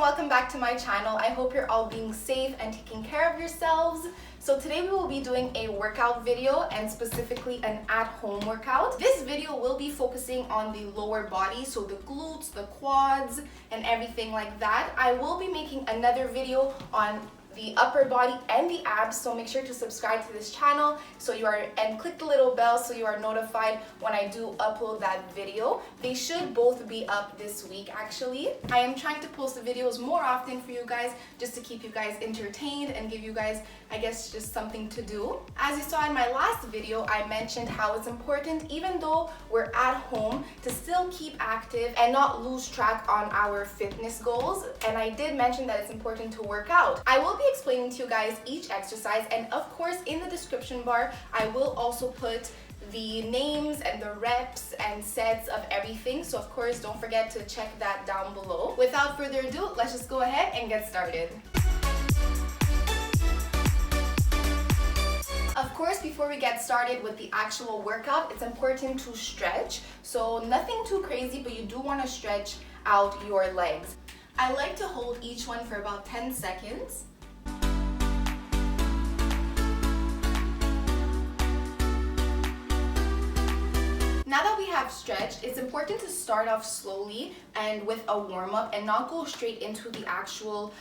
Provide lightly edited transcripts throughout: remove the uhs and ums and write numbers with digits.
welcome back to my channel. I hope you're all being safe and taking care of yourselves. So today we will be doing a workout video, and specifically an at-home workout. This video will be focusing on the lower body, so the glutes, the quads, and everything like that. I will be making another video on the upper body and the abs, so make sure to subscribe to this channel and click the little bell so you are notified when I do upload that video. They should both be up this week actually. I am trying to post the videos more often for you guys, just to keep you guys entertained and give you guys, I guess, just something to do. As you saw in my last video, I mentioned how it's important, even though we're at home, to still keep active and not lose track on our fitness goals. And I did mention that it's important to work out. I will be explaining to you guys each exercise, and of course in the description bar I will also put the names and the reps and sets of everything, so of course don't forget to check that down below. Without further ado, let's just go ahead and get started. Of course, before we get started with the actual workout, it's important to stretch. So nothing too crazy, but you do want to stretch out your legs. I like to hold each one for about 10 seconds. Now that we have stretched, it's important to start off slowly and with a warm-up and not go straight into the actual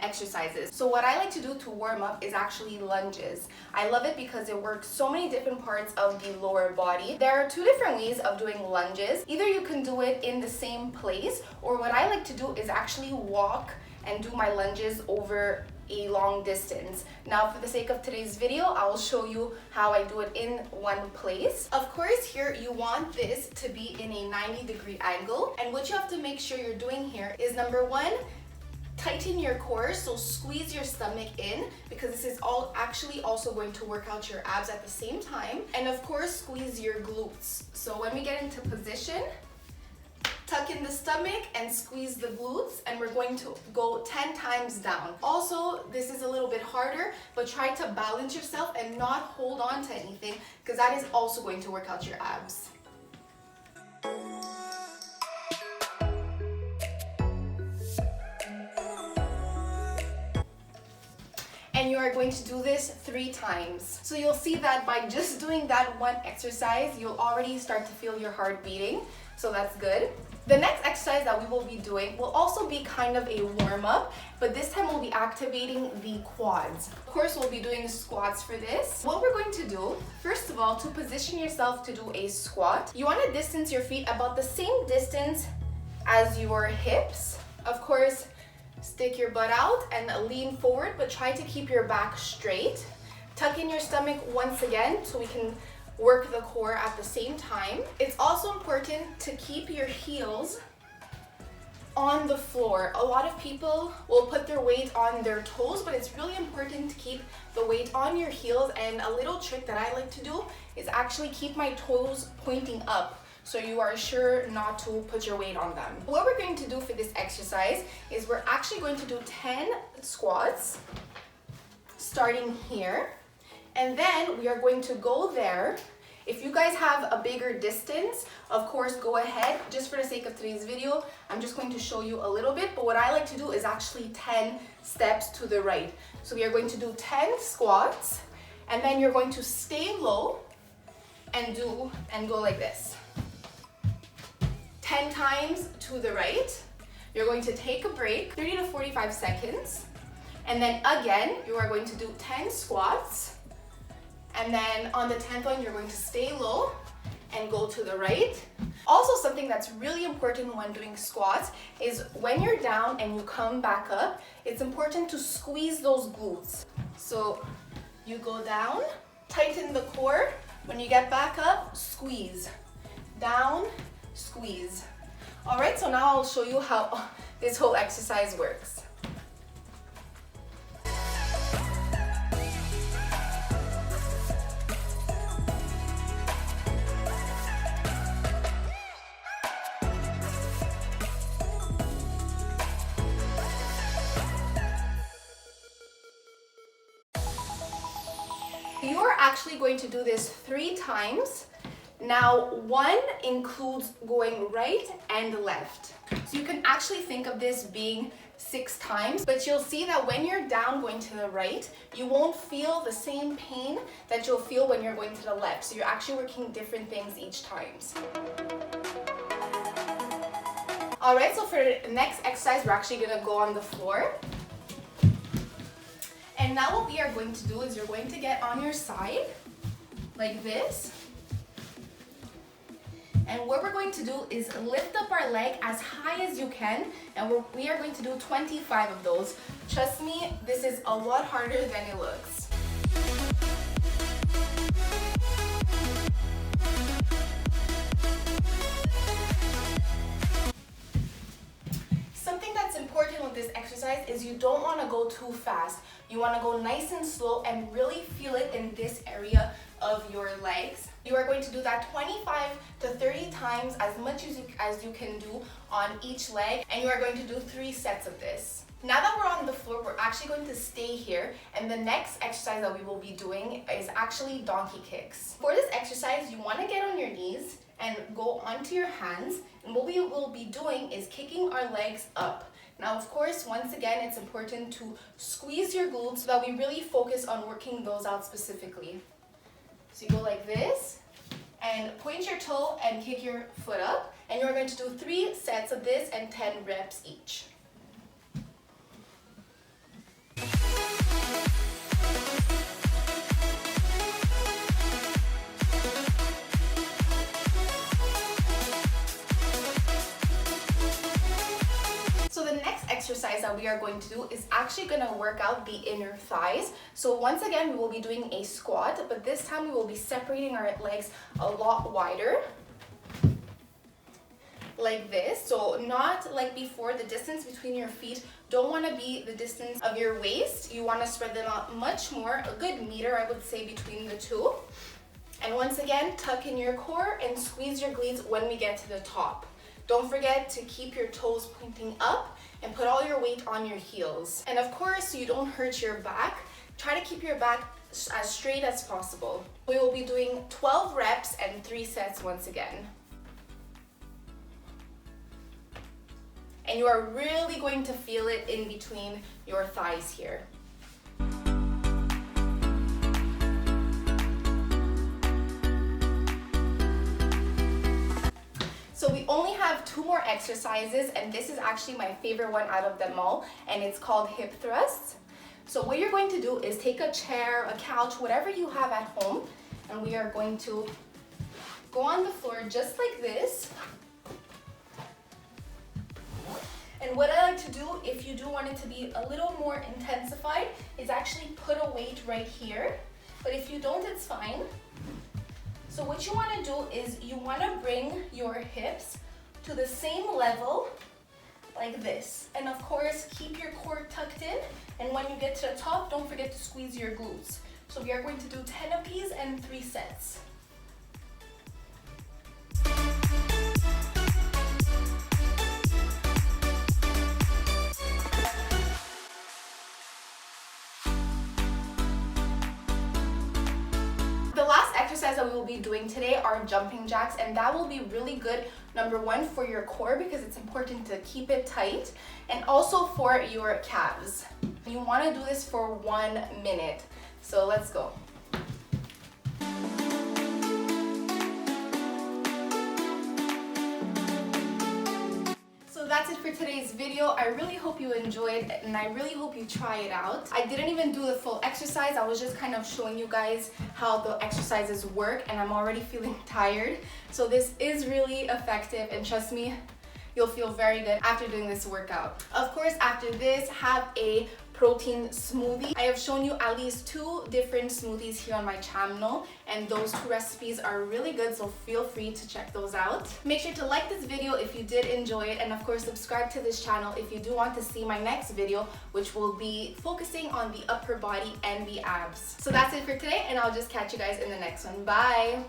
exercises. So what I like to do to warm up is actually lunges. I love it because it works so many different parts of the lower body. There are two different ways of doing lunges. Either you can do it in the same place, or what I like to do is actually walk and do my lunges over a long distance. Now, for the sake of today's video, I will show you how I do it in one place. Of course, here you want this to be in a 90-degree angle, and what you have to make sure you're doing here is, number one, tighten your core, so squeeze your stomach in, because this is actually also going to work out your abs at the same time. And of course, squeeze your glutes. So when we get into position, tuck in the stomach and squeeze the glutes, and we're going to go 10 times down. Also, this is a little bit harder, but try to balance yourself and not hold on to anything, because that is also going to work out your abs. And you are going to do this 3 times. So you'll see that by just doing that one exercise, you'll already start to feel your heart beating. So that's good. The next exercise that we will be doing will also be kind of a warm-up, but this time we'll be activating the quads. Of course, we'll be doing squats for this. What we're going to do, first of all, to position yourself to do a squat, you want to distance your feet about the same distance as your hips. Of course, stick your butt out and lean forward, but try to keep your back straight. Tuck in your stomach once again so we can work the core at the same time. It's also important to keep your heels on the floor. A lot of people will put their weight on their toes, but it's really important to keep the weight on your heels. And a little trick that I like to do is actually keep my toes pointing up, so you are sure not to put your weight on them. What we're going to do for this exercise is we're actually going to do 10 squats, starting here. And then we are going to go there. If you guys have a bigger distance, of course, go ahead. Just for the sake of today's video, I'm just going to show you a little bit, but what I like to do is actually 10 steps to the right. So we are going to do 10 squats, and then you're going to stay low and go like this. 10 times to the right. You're going to take a break, 30 to 45 seconds. And then again, you are going to do 10 squats. And then on the 10th one, you're going to stay low and go to the right. Also, something that's really important when doing squats is when you're down and you come back up, it's important to squeeze those glutes. So you go down, tighten the core. When you get back up, squeeze. Down, squeeze. All right, so now I'll show you how this whole exercise works. You're actually going to do this 3 times. Now, one includes going right and left. So you can actually think of this being 6 times, but you'll see that when you're down going to the right, you won't feel the same pain that you'll feel when you're going to the left. So you're actually working different things each time. All right, so for the next exercise, we're actually gonna go on the floor. And now what we are going to do is you're going to get on your side like this. And what we're going to do is lift up our leg as high as you can, and we are going to do 25 of those. Trust me, this is a lot harder than it looks. Something that's important with this exercise is you don't want to go too fast. You want to go nice and slow and really feel it in this area of your legs. You are going to do that 25 to 30 times, as much as you can do on each leg, and you are going to do 3 sets of this. Now that we're on the floor, we're actually going to stay here, and the next exercise that we will be doing is actually donkey kicks. For this exercise, you want to get on your knees and go onto your hands, and what we will be doing is kicking our legs up. Now, of course, once again, it's important to squeeze your glutes so that we really focus on working those out specifically. So you go like this, and point your toe and kick your foot up, and you're going to do 3 sets of this and 10 reps each. Exercise that we are going to do is actually going to work out the inner thighs. So once again, we will be doing a squat, but this time we will be separating our legs a lot wider, like this. So not like before, the distance between your feet don't want to be the distance of your waist. You want to spread them out much more, a good meter, I would say, between the two. And once again, tuck in your core and squeeze your glutes when we get to the top. Don't forget to keep your toes pointing up and put all your weight on your heels. And of course, so you don't hurt your back, try to keep your back as straight as possible. We will be doing 12 reps and 3 sets once again. And you are really going to feel it in between your thighs here. So we only have 2 more exercises, and this is actually my favorite one out of them all, and it's called hip thrusts. So what you're going to do is take a chair, a couch, whatever you have at home, and we are going to go on the floor just like this. And what I like to do, if you do want it to be a little more intensified, is actually put a weight right here. But if you don't, it's fine. So what you want to do is you want to bring your hips to the same level like this. And of course, keep your core tucked in. And when you get to the top, don't forget to squeeze your glutes. So we are going to do 10 of these and 3 sets. Exercise that we will be doing today are jumping jacks, and that will be really good, number 1, for your core because it's important to keep it tight, and also for your calves. You want to do this for 1 minute. So let's go. So that's it for today's video. I really hope you enjoyed, and I really hope you try it out. I didn't even do the full exercise. I was just kind of showing you guys how the exercises work, and I'm already feeling tired. So this is really effective, and trust me, you'll feel very good after doing this workout. Of course, after this, have a protein smoothie. I have shown you at least 2 different smoothies here on my channel, and those 2 recipes are really good, so feel free to check those out. Make sure to like this video if you did enjoy it, and of course subscribe to this channel if you do want to see my next video, which will be focusing on the upper body and the abs. So that's it for today, and I'll just catch you guys in the next one. Bye!